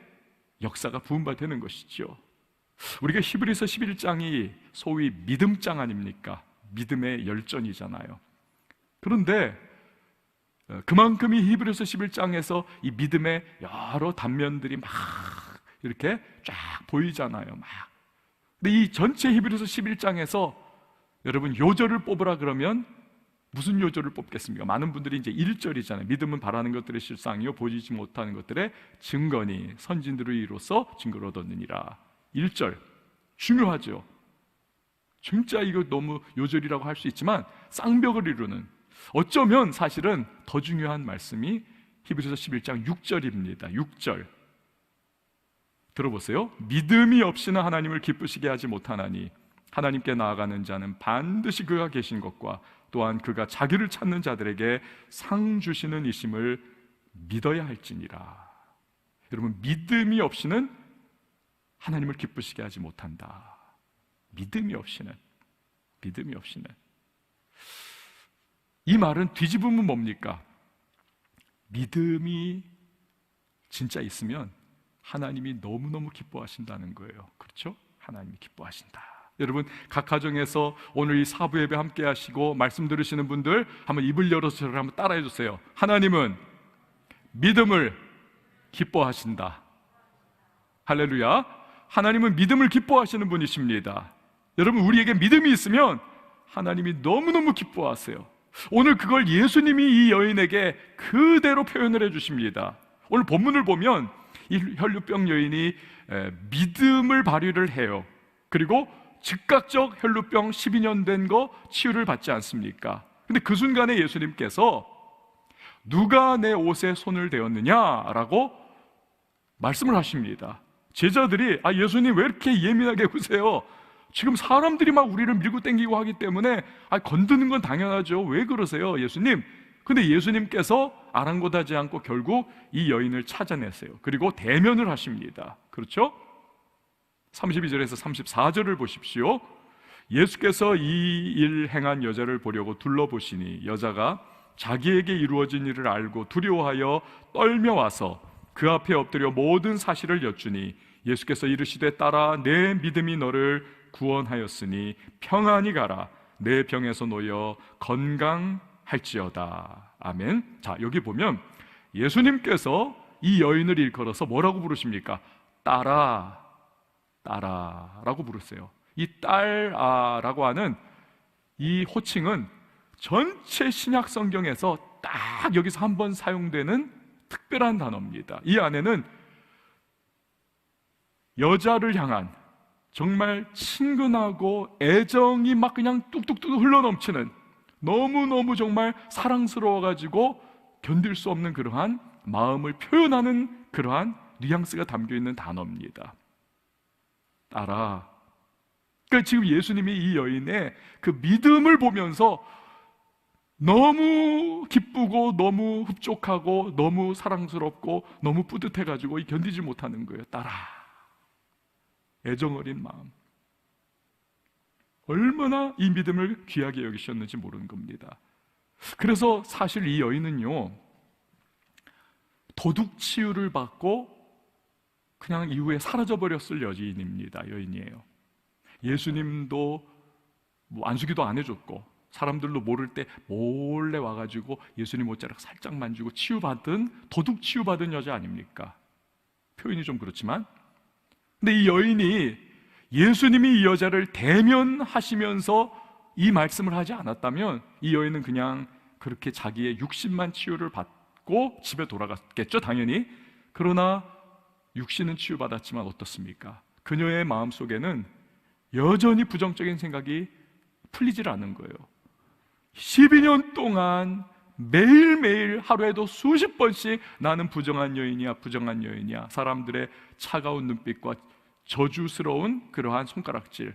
역사가 부음받는 것이죠. 우리가 히브리서 11장이 소위 믿음장 아닙니까? 믿음의 열전이잖아요. 그런데 그만큼이 히브리서 11장에서 이 믿음의 여러 단면들이 막 이렇게 쫙 보이잖아요. 막. 근데 이 전체 히브리서 11장에서 여러분 요절을 뽑으라 그러면 무슨 요절을 뽑겠습니까? 많은 분들이 이제 1절이잖아요. 믿음은 바라는 것들의 실상이요 보이지 못하는 것들의 증거니 선진들의 이로써 증거를 얻었느니라. 1절 중요하죠. 진짜 이거 너무 요절이라고 할 수 있지만 쌍벽을 이루는, 어쩌면 사실은 더 중요한 말씀이 히브리서 11장 6절입니다. 6절 들어보세요. 믿음이 없이는 하나님을 기쁘시게 하지 못하나니 하나님께 나아가는 자는 반드시 그가 계신 것과 또한 그가 자기를 찾는 자들에게 상 주시는 이심을 믿어야 할지니라. 여러분, 믿음이 없이는 하나님을 기쁘시게 하지 못한다. 믿음이 없이는. 이 말은 뒤집으면 뭡니까? 믿음이 진짜 있으면 하나님이 너무너무 기뻐하신다는 거예요. 그렇죠? 하나님이 기뻐하신다. 여러분, 각 가정에서 오늘 이 사부 예배 함께 하시고 말씀 들으시는 분들 한번 입을 열어서 저를 한번 따라해 주세요. 하나님은 믿음을 기뻐하신다. 할렐루야. 하나님은 믿음을 기뻐하시는 분이십니다. 여러분, 우리에게 믿음이 있으면 하나님이 너무너무 기뻐하세요. 오늘 그걸 예수님이 이 여인에게 그대로 표현을 해 주십니다. 오늘 본문을 보면 이 혈루병 여인이 믿음을 발휘를 해요. 그리고 즉각적 혈루병 12년 된 거 치유를 받지 않습니까? 근데 그 순간에 예수님께서 누가 내 옷에 손을 대었느냐라고 말씀을 하십니다. 제자들이 예수님 왜 이렇게 예민하게 구세요? 지금 사람들이 막 우리를 밀고 땡기고 하기 때문에 건드는 건 당연하죠. 왜 그러세요, 예수님? 근데 예수님께서 아랑곳하지 않고 결국 이 여인을 찾아내세요. 그리고 대면을 하십니다. 그렇죠? 32절에서 34절을 보십시오. 예수께서 이 일 행한 여자를 보려고 둘러보시니 여자가 자기에게 이루어진 일을 알고 두려워하여 떨며 와서 그 앞에 엎드려 모든 사실을 여쭈니 예수께서 이르시되 딸아 내 믿음이 너를 구원하였으니 평안히 가라 내 병에서 놓여 건강할지어다. 아멘. 자, 여기 보면 예수님께서 이 여인을 일컬어서 뭐라고 부르십니까? 딸아, 딸아라고 부르세요. 이 딸아라고 하는 이 호칭은 전체 신약 성경에서 딱 여기서 한 번 사용되는 특별한 단어입니다. 이 안에는 여자를 향한 정말 친근하고 애정이 막 그냥 뚝뚝뚝 흘러넘치는, 너무너무 정말 사랑스러워가지고 견딜 수 없는 그러한 마음을 표현하는 그러한 뉘앙스가 담겨있는 단어입니다. 딸아. 그러니까 지금 예수님이 이 여인의 그 믿음을 보면서 너무 기쁘고 너무 흡족하고 너무 사랑스럽고 너무 뿌듯해가지고 견디지 못하는 거예요. 딸아. 애정어린 마음. 얼마나 이 믿음을 귀하게 여기셨는지 모르는 겁니다. 그래서 사실 이 여인은요, 도둑 치유를 받고 그냥 이후에 사라져버렸을 여인이에요. 예수님도 안수기도 안 해줬고 사람들도 모를 때 몰래 와가지고 예수님 옷자락 살짝 만지고 도둑 치유받은 여자 아닙니까? 표현이 좀 그렇지만, 근데 이 여인이 예수님이 이 여자를 대면하시면서 이 말씀을 하지 않았다면 이 여인은 그냥 그렇게 자기의 육신만 치유를 받고 집에 돌아갔겠죠, 당연히. 그러나 육신은 치유받았지만 어떻습니까? 그녀의 마음속에는 여전히 부정적인 생각이 풀리질 않은 거예요. 12년 동안 매일매일 하루에도 수십 번씩 나는 부정한 여인이야, 사람들의 차가운 눈빛과 저주스러운 그러한 손가락질,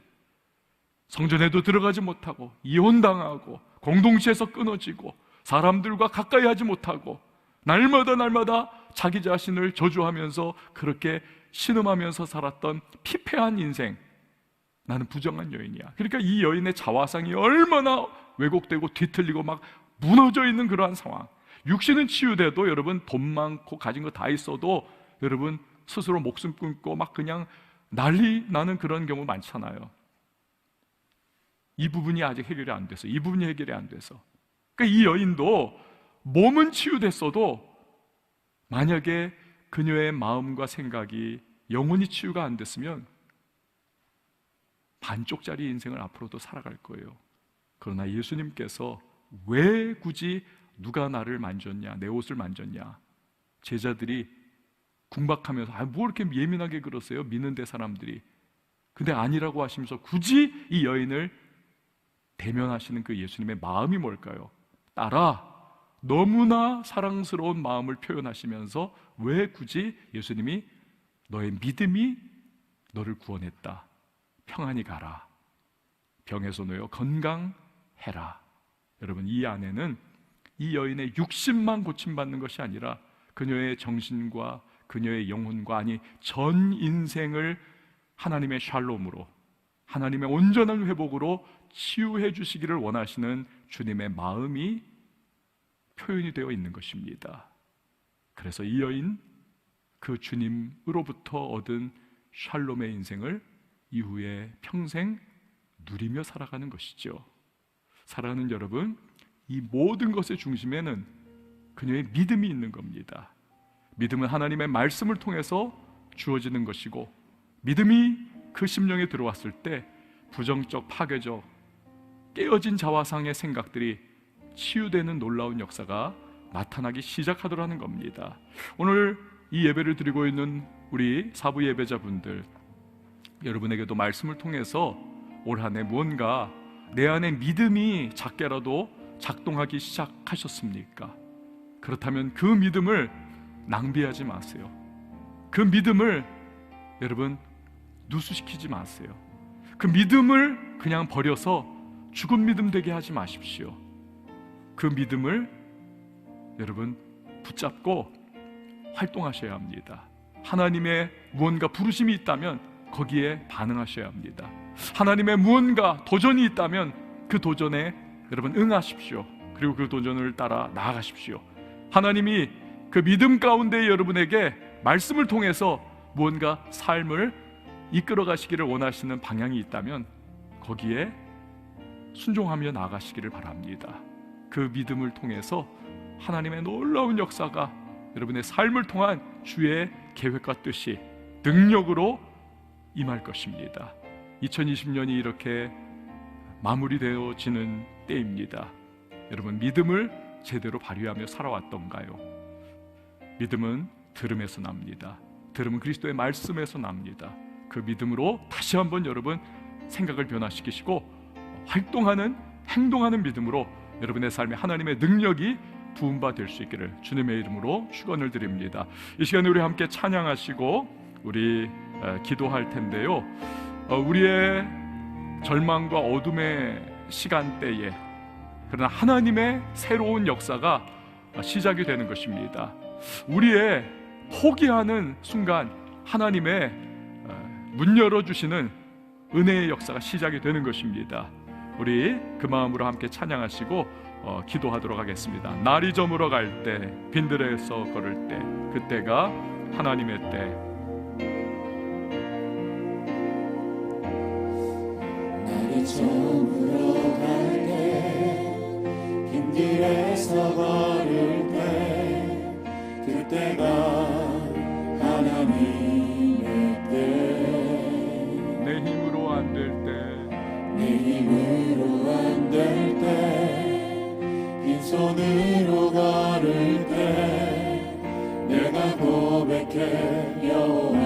성전에도 들어가지 못하고 이혼당하고 공동체에서 끊어지고 사람들과 가까이 하지 못하고 날마다 자기 자신을 저주하면서 그렇게 신음하면서 살았던 피폐한 인생, 나는 부정한 여인이야. 그러니까 이 여인의 자화상이 얼마나 왜곡되고 뒤틀리고 막 무너져 있는 그러한 상황. 육신은 치유돼도 여러분 돈 많고 가진 거 다 있어도 여러분 스스로 목숨 끊고 막 그냥 난리 나는 그런 경우 많잖아요. 이 부분이 아직 해결이 안 돼서, 이 부분이 해결이 안 돼서. 그러니까 이 여인도 몸은 치유됐어도 만약에 그녀의 마음과 생각이 영혼이 치유가 안 됐으면 반쪽짜리 인생을 앞으로도 살아갈 거예요. 그러나 예수님께서 왜 굳이 누가 나를 만졌냐, 내 옷을 만졌냐, 제자들이 궁박하면서 뭐 이렇게 예민하게 그러세요, 믿는데 사람들이. 근데 아니라고 하시면서 굳이 이 여인을 대면하시는 그 예수님의 마음이 뭘까요? 딸아, 너무나 사랑스러운 마음을 표현하시면서 왜 굳이 예수님이 너의 믿음이 너를 구원했다, 평안히 가라, 병에서 놓여 건강해라. 여러분, 이 안에는 이 여인의 육신만 고침받는 것이 아니라 그녀의 정신과 그녀의 영혼과, 아니 전 인생을 하나님의 샬롬으로, 하나님의 온전한 회복으로 치유해 주시기를 원하시는 주님의 마음이 표현이 되어 있는 것입니다. 그래서 이 여인, 그 주님으로부터 얻은 샬롬의 인생을 이후에 평생 누리며 살아가는 것이죠. 사랑하는 여러분, 이 모든 것의 중심에는 그녀의 믿음이 있는 겁니다. 믿음은 하나님의 말씀을 통해서 주어지는 것이고, 믿음이 그 심령에 들어왔을 때 부정적, 파괴적, 깨어진 자화상의 생각들이 치유되는 놀라운 역사가 나타나기 시작하더라는 겁니다. 오늘 이 예배를 드리고 있는 우리 사부 예배자분들, 여러분에게도 말씀을 통해서 올 한 해 무언가 내 안에 믿음이 작게라도 작동하기 시작하셨습니까? 그렇다면 그 믿음을 낭비하지 마세요. 그 믿음을 여러분 누수시키지 마세요. 그 믿음을 그냥 버려서 죽은 믿음 되게 하지 마십시오. 그 믿음을 여러분 붙잡고 활동하셔야 합니다. 하나님의 무언가 부르심이 있다면 거기에 반응하셔야 합니다. 하나님의 무언가 도전이 있다면 그 도전에 여러분 응하십시오. 그리고 그 도전을 따라 나아가십시오. 하나님이 그 믿음 가운데 여러분에게 말씀을 통해서 무언가 삶을 이끌어 가시기를 원하시는 방향이 있다면 거기에 순종하며 나아가시기를 바랍니다. 그 믿음을 통해서 하나님의 놀라운 역사가 여러분의 삶을 통한 주의 계획과 뜻이 능력으로 임할 것입니다. 2020년이 이렇게 마무리되어지는 때입니다. 여러분, 믿음을 제대로 발휘하며 살아왔던가요? 믿음은 들음에서 납니다. 들음은 그리스도의 말씀에서 납니다. 그 믿음으로 다시 한번 여러분 생각을 변화시키시고 활동하는, 행동하는 믿음으로 여러분의 삶에 하나님의 능력이 부음바 될 수 있기를 주님의 이름으로 축원을 드립니다. 이 시간에 우리 함께 찬양하시고 우리 기도할 텐데요, 우리의 절망과 어둠의 시간대에 그러나 하나님의 새로운 역사가 시작이 되는 것입니다. 우리의 포기하는 순간 하나님의 문 열어주시는 은혜의 역사가 시작이 되는 것입니다. 우리 그 마음으로 함께 찬양하시고 기도하도록 하겠습니다. 날이 저물어 갈 때, 빈들에서 걸을 때, 그때가 하나님의 때. 날이 저물어 갈 때, 빈들에서 걸을 때, 그때가 하나님의 때. 내 힘으로 안 될 때, 내 힘으로 안 될 때, 빈손으로 걸을 때, 내가 고백해 여호와.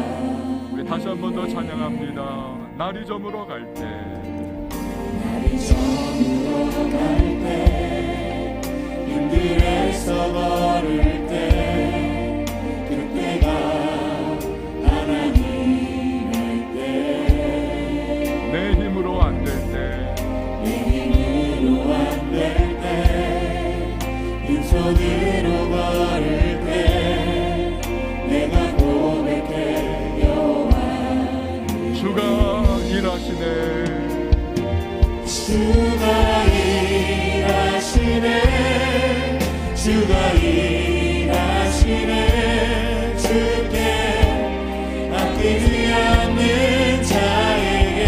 우리 다시 한 번 더 찬양합니다. 날이 저물어 갈 때, 날이 저물어 갈 때, 빈들에서 걸을 때, 그때가 하나님의 때. 내 힘으로 안 될 때, 내 힘으로 안 될 때, 빈손으로 걸을 때, 내가 고백해 여호와. 주가 일하시네. 주가 일하시네. 주가 일하시네. 주께 아끼지 않는 자에게.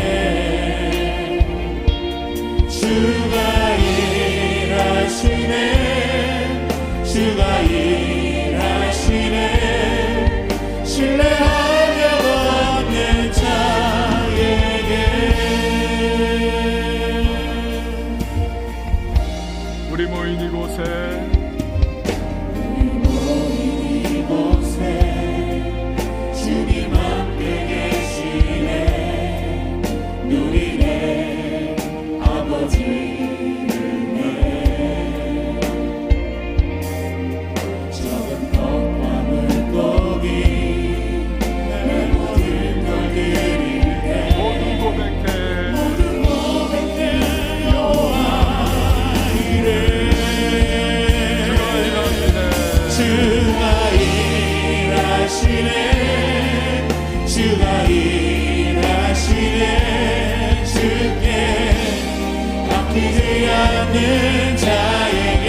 주가 일하시네. 주가 일하시네. 신뢰하며 얻는 자에게. 우리 모인 이곳에, 우리 모인 이곳에 주님 함께 계시네. 누리네 아버지를 내. 적은 것과 물고기 내 모든 걸 드릴 때 모두 고백해. 모든 고백해 여호와 이래. 주가 일하시네. 주가 일하시네. 주께 아끼지 않는 자에게.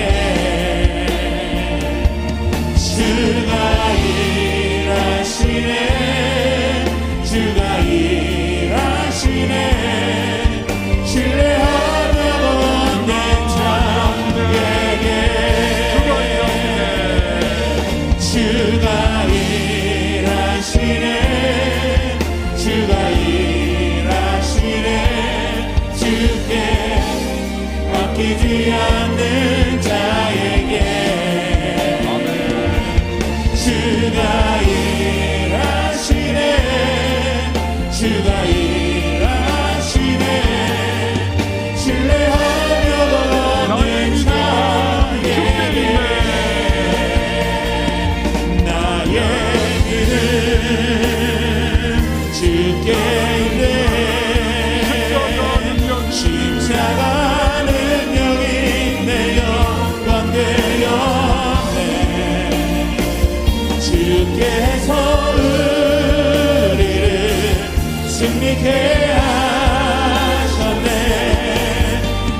주가 일하시네. 주가 일하시네. 신뢰하며 얻는 자에게. 주가 일하시네. 주가 일하시네. 주께 아끼지 않는 자에게. 주가 일하시네. 주가 일하시네. 신뢰하며 얻는 자에게. 나의 믿음 주께 있네. 십자가 능력이 내 영광 되었네. 주께서 우리를 승리케 하셨네.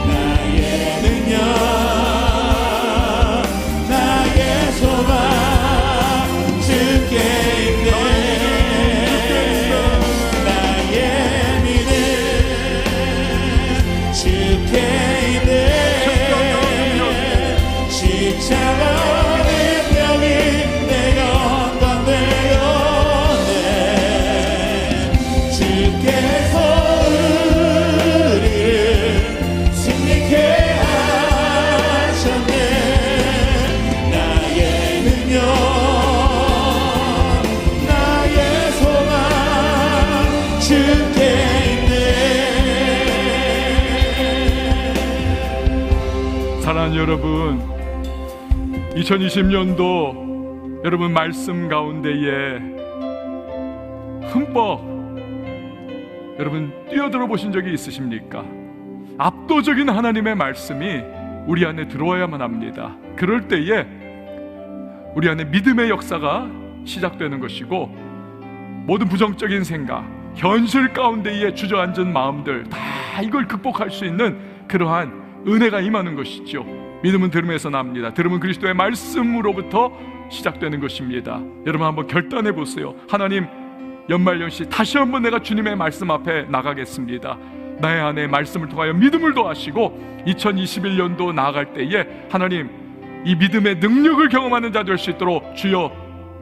나의 능력, 나의 소망 주께 있네. 나의 믿음 주께 있네. 십자가 능력이 내 영광 되었네. 주께서 우리를 승리케 하셨네. 나의 능력, 나의 소망 주께 있네. 사랑하는 여러분, 2020년도 여러분 말씀 가운데에 흠뻑 여러분 뛰어들어 보신 적이 있으십니까? 압도적인 하나님의 말씀이 우리 안에 들어와야만 합니다. 그럴 때에 우리 안에 믿음의 역사가 시작되는 것이고, 모든 부정적인 생각, 현실 가운데에 주저앉은 마음들 다 이걸 극복할 수 있는 그러한 은혜가 임하는 것이죠. 믿음은 들음에서 납니다. 들음은 그리스도의 말씀으로부터 시작되는 것입니다. 여러분 한번 결단해 보세요. 하나님, 연말연시 다시 한번 내가 주님의 말씀 앞에 나가겠습니다. 나의 안에 말씀을 통하여 믿음을 더하시고 2021년도 나아갈 때에 하나님, 이 믿음의 능력을 경험하는 자 될 수 있도록 주여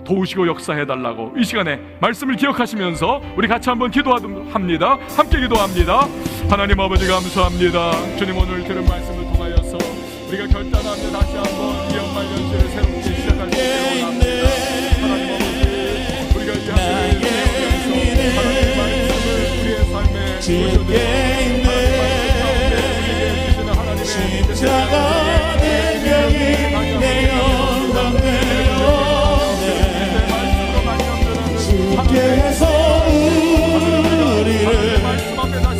도우시고 역사해달라고 이 시간에 말씀을 기억하시면서 우리 같이 한번 기도합니다. 함께 기도합니다. 하나님 아버지 감사합니다. 주님, 오늘 들은 말씀을 통하여서 우리가 결단하며 다시 한번 이 연말연시를 새롭게 시작할 수 있도록 원합니다. 하나님 아버지, 우리가 이 하나님의 말씀을 우리의 삶에 주께 있는 십자가 내 병이 내 영광 되어 주께서 우리를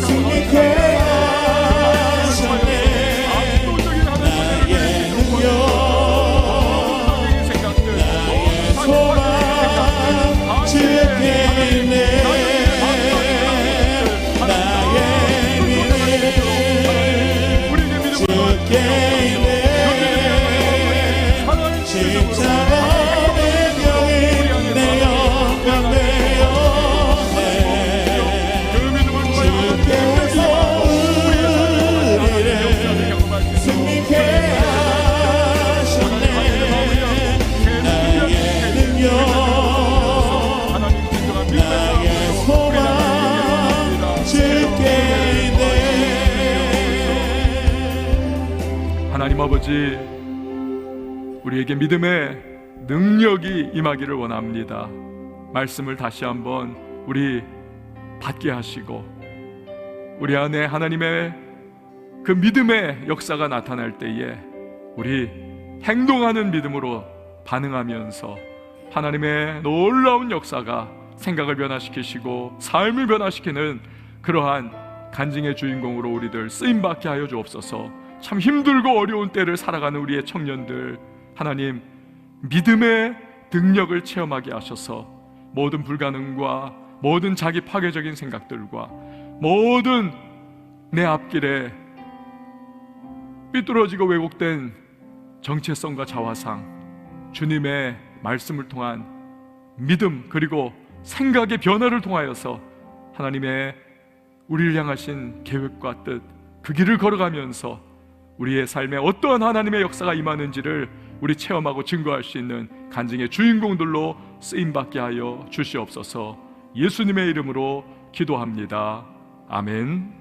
승리케 하셨네. 나의 능력 나의 소망 주께 있네. 나의 믿음 주께 있네. 십자가 내 병이 내 영광 주께서 우리를 승리케 하셨네. 나의 능력 나의 소망 주께 있네. 하나님 아버지, 우리에게 믿음의 능력이 임하기를 원합니다. 말씀을 다시 한번 우리 받게 하시고 우리 안에 하나님의 그 믿음의 역사가 나타날 때에 우리 행동하는 믿음으로 반응하면서 하나님의 놀라운 역사가 생각을 변화시키시고 삶을 변화시키는 그러한 간증의 주인공으로 우리들 쓰임받게 하여 주옵소서. 참 힘들고 어려운 때를 살아가는 우리의 청년들, 하나님 믿음의 능력을 체험하게 하셔서 모든 불가능과 모든 자기 파괴적인 생각들과 모든 내 앞길에 삐뚤어지고 왜곡된 정체성과 자화상, 주님의 말씀을 통한 믿음 그리고 생각의 변화를 통하여서 하나님의 우리를 향하신 계획과 뜻, 그 길을 걸어가면서 우리의 삶에 어떠한 하나님의 역사가 임하는지를 우리 체험하고 증거할 수 있는 간증의 주인공들로 쓰임받게 하여 주시옵소서. 예수님의 이름으로 기도합니다. 아멘.